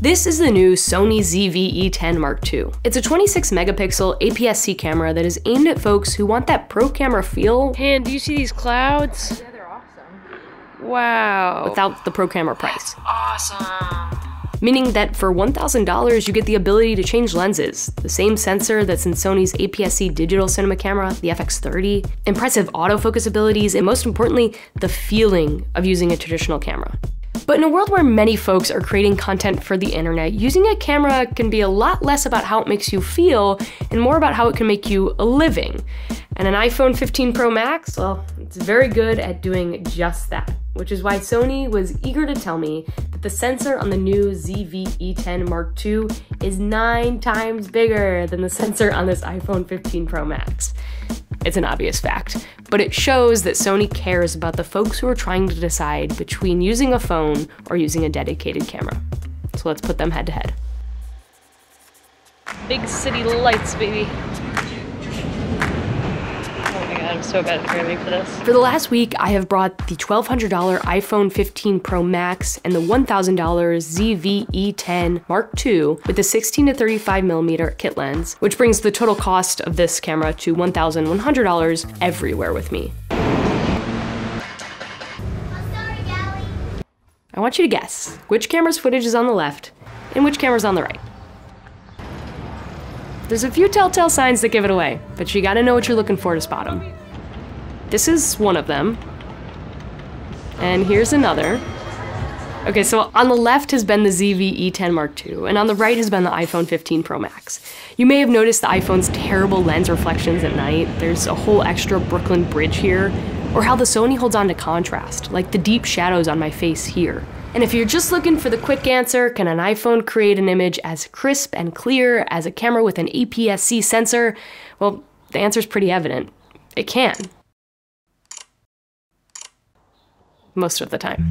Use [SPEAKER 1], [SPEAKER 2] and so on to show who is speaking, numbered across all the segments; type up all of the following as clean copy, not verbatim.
[SPEAKER 1] This is the new Sony ZV-E10 II. It's a 26 megapixel APS-C camera that is aimed at folks who want that pro camera feel. And do you see these clouds?
[SPEAKER 2] Yeah, they're awesome.
[SPEAKER 1] Wow. Without the pro camera price.
[SPEAKER 2] That's awesome.
[SPEAKER 1] Meaning that for $1,000, you get the ability to change lenses, the same sensor that's in Sony's APS-C digital cinema camera, the FX30, impressive autofocus abilities, and most importantly, the feeling of using a traditional camera. But in a world where many folks are creating content for the internet, using a camera can be a lot less about how it makes you feel and more about how it can make you a living. And an iPhone 15 Pro Max, well, it's very good at doing just that, which is why Sony was eager to tell me that the sensor on the new ZV-E10 II is 9 times bigger than the sensor on this iPhone 15 Pro Max. It's an obvious fact, but it shows that Sony cares about the folks who are trying to decide between using a phone or using a dedicated camera. So let's put them head to head. Big city lights, baby. Oh my god, I'm so bad at framing for this. For the last week, I have brought the $1,200 iPhone 15 Pro Max and the $1,000 ZV-E10 II with the 16 to 35mm kit lens, which brings the total cost of this camera to $1,100 everywhere with me. I want you to guess which camera's footage is on the left and which camera's on the right. There's a few telltale signs that give it away, but you gotta know what you're looking for to spot them. This is one of them. And here's another. Okay, so on the left has been the ZV-E10 II, and on the right has been the iPhone 15 Pro Max. You may have noticed the iPhone's terrible lens reflections at night. There's a whole extra Brooklyn Bridge here, or how the Sony holds on to contrast, like the deep shadows on my face here. And if you're just looking for the quick answer, can an iPhone create an image as crisp and clear as a camera with an APS-C sensor? Well, the answer's pretty evident. It can. Most of the time.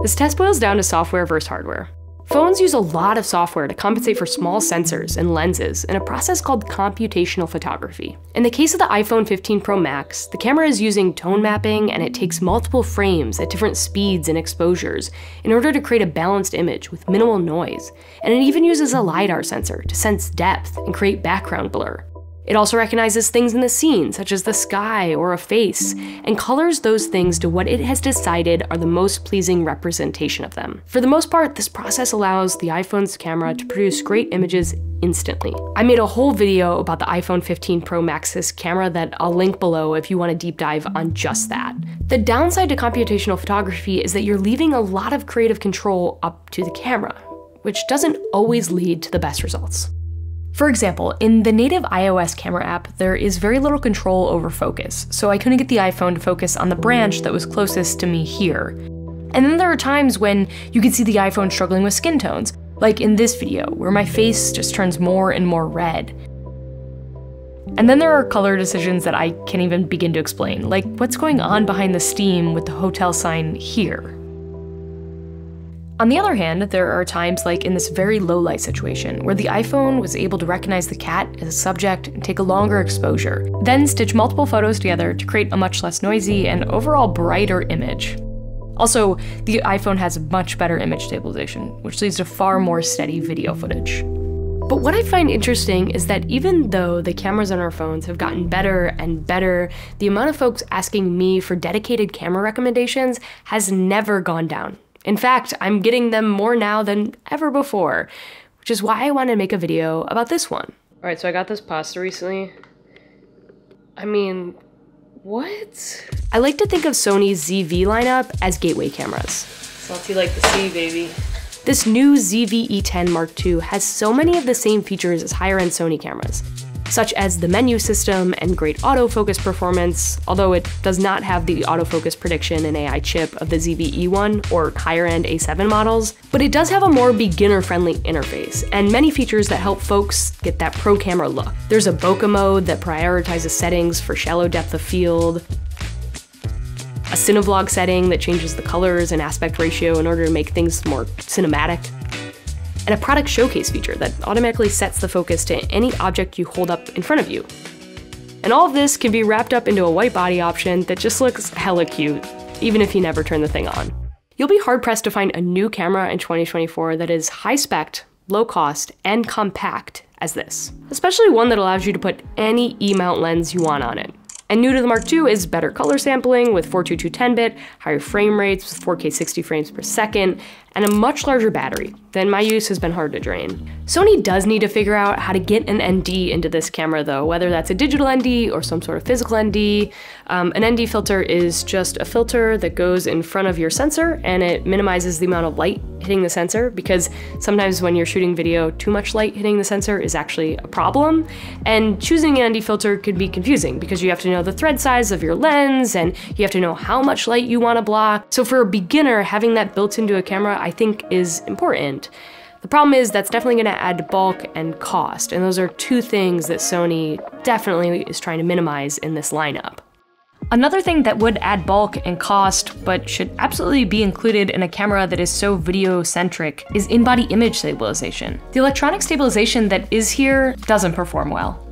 [SPEAKER 1] This test boils down to software versus hardware. Phones use a lot of software to compensate for small sensors and lenses in a process called computational photography. In the case of the iPhone 15 Pro Max, the camera is using tone mapping and it takes multiple frames at different speeds and exposures in order to create a balanced image with minimal noise. And it even uses a LiDAR sensor to sense depth and create background blur. It also recognizes things in the scene, such as the sky or a face, and colors those things to what it has decided are the most pleasing representation of them. For the most part, this process allows the iPhone's camera to produce great images instantly. I made a whole video about the iPhone 15 Pro Max's camera that I'll link below if you want to deep dive on just that. The downside to computational photography is that you're leaving a lot of creative control up to the camera, which doesn't always lead to the best results. For example, in the native iOS camera app, there is very little control over focus, so I couldn't get the iPhone to focus on the branch that was closest to me here. And then there are times when you can see the iPhone struggling with skin tones, like in this video, where my face just turns more and more red. And then there are color decisions that I can't even begin to explain, like what's going on behind the steam with the hotel sign here. On the other hand, there are times like in this very low light situation, where the iPhone was able to recognize the cat as a subject and take a longer exposure, then stitch multiple photos together to create a much less noisy and overall brighter image. Also, the iPhone has much better image stabilization, which leads to far more steady video footage. But what I find interesting is that even though the cameras on our phones have gotten better and better, the amount of folks asking me for dedicated camera recommendations has never gone down. In fact, I'm getting them more now than ever before, which is why I wanted to make a video about this one. All right, so I got this pasta recently. I mean, what? I like to think of Sony's ZV lineup as gateway cameras. Salty like the sea, baby. This new ZV-E10 II has so many of the same features as higher-end Sony cameras, such as the menu system and great autofocus performance, although it does not have the autofocus prediction and AI chip of the ZV-E1 or higher-end A7 models, but it does have a more beginner-friendly interface and many features that help folks get that pro camera look. There's a bokeh mode that prioritizes settings for shallow depth of field, a Cinevlog setting that changes the colors and aspect ratio in order to make things more cinematic, and a product showcase feature that automatically sets the focus to any object you hold up in front of you. And all of this can be wrapped up into a white body option that just looks hella cute, even if you never turn the thing on. You'll be hard-pressed to find a new camera in 2024 that is high-spec, low-cost, and compact as this, especially one that allows you to put any E-mount lens you want on it. And new to the Mark II is better color sampling with 422 10-bit, higher frame rates with 4K 60 frames per second, and a much larger battery than my use has been hard to drain. Sony does need to figure out how to get an ND into this camera though, whether that's a digital ND or some sort of physical ND. An ND filter is just a filter that goes in front of your sensor and it minimizes the amount of light hitting the sensor, because sometimes when you're shooting video, too much light hitting the sensor is actually a problem. And choosing an ND filter could be confusing because you have to know the thread size of your lens and you have to know how much light you want to block. So for a beginner, having that built into a camera I think is important. The problem is that's definitely going to add bulk and cost, and those are two things that Sony definitely is trying to minimize in this lineup. Another thing that would add bulk and cost, but should absolutely be included in a camera that is so video-centric, is in-body image stabilization. The electronic stabilization that is here doesn't perform well.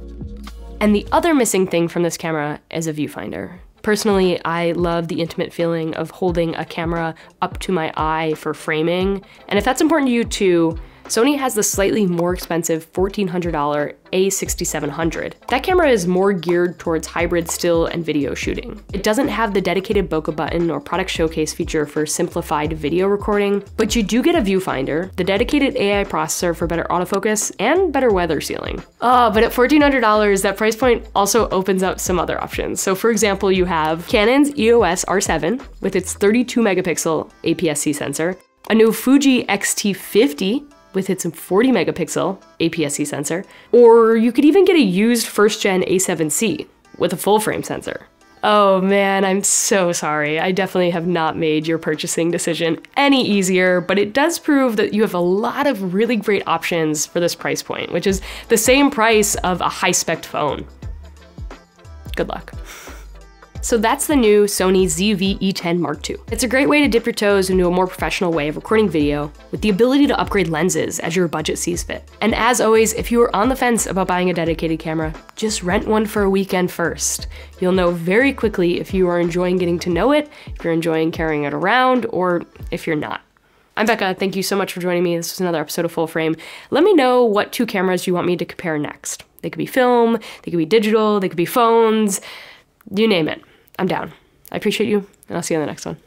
[SPEAKER 1] And the other missing thing from this camera is a viewfinder. Personally, I love the intimate feeling of holding a camera up to my eye for framing, and if that's important to you too, Sony has the slightly more expensive $1,400 A6700. That camera is more geared towards hybrid still and video shooting. It doesn't have the dedicated bokeh button or product showcase feature for simplified video recording, but you do get a viewfinder, the dedicated AI processor for better autofocus, and better weather sealing. But at $1,400, that price point also opens up some other options. So for example, you have Canon's EOS R7 with its 32 megapixel APS-C sensor, a new Fuji X-T50 with its 40 megapixel APS-C sensor, or you could even get a used first gen A7C with a full frame sensor. Oh man, I'm so sorry. I definitely have not made your purchasing decision any easier, but it does prove that you have a lot of really great options for this price point, which is the same price of a high-spec phone. Good luck. So that's the new Sony ZV-E10 Mark II. It's a great way to dip your toes into a more professional way of recording video with the ability to upgrade lenses as your budget sees fit. And as always, if you are on the fence about buying a dedicated camera, just rent one for a weekend first. You'll know very quickly if you are enjoying getting to know it, if you're enjoying carrying it around, or if you're not. I'm Becca, thank you so much for joining me. This was another episode of Full Frame. Let me know what two cameras you want me to compare next. They could be film, they could be digital, they could be phones, you name it. I'm down. I appreciate you, and I'll see you on the next one.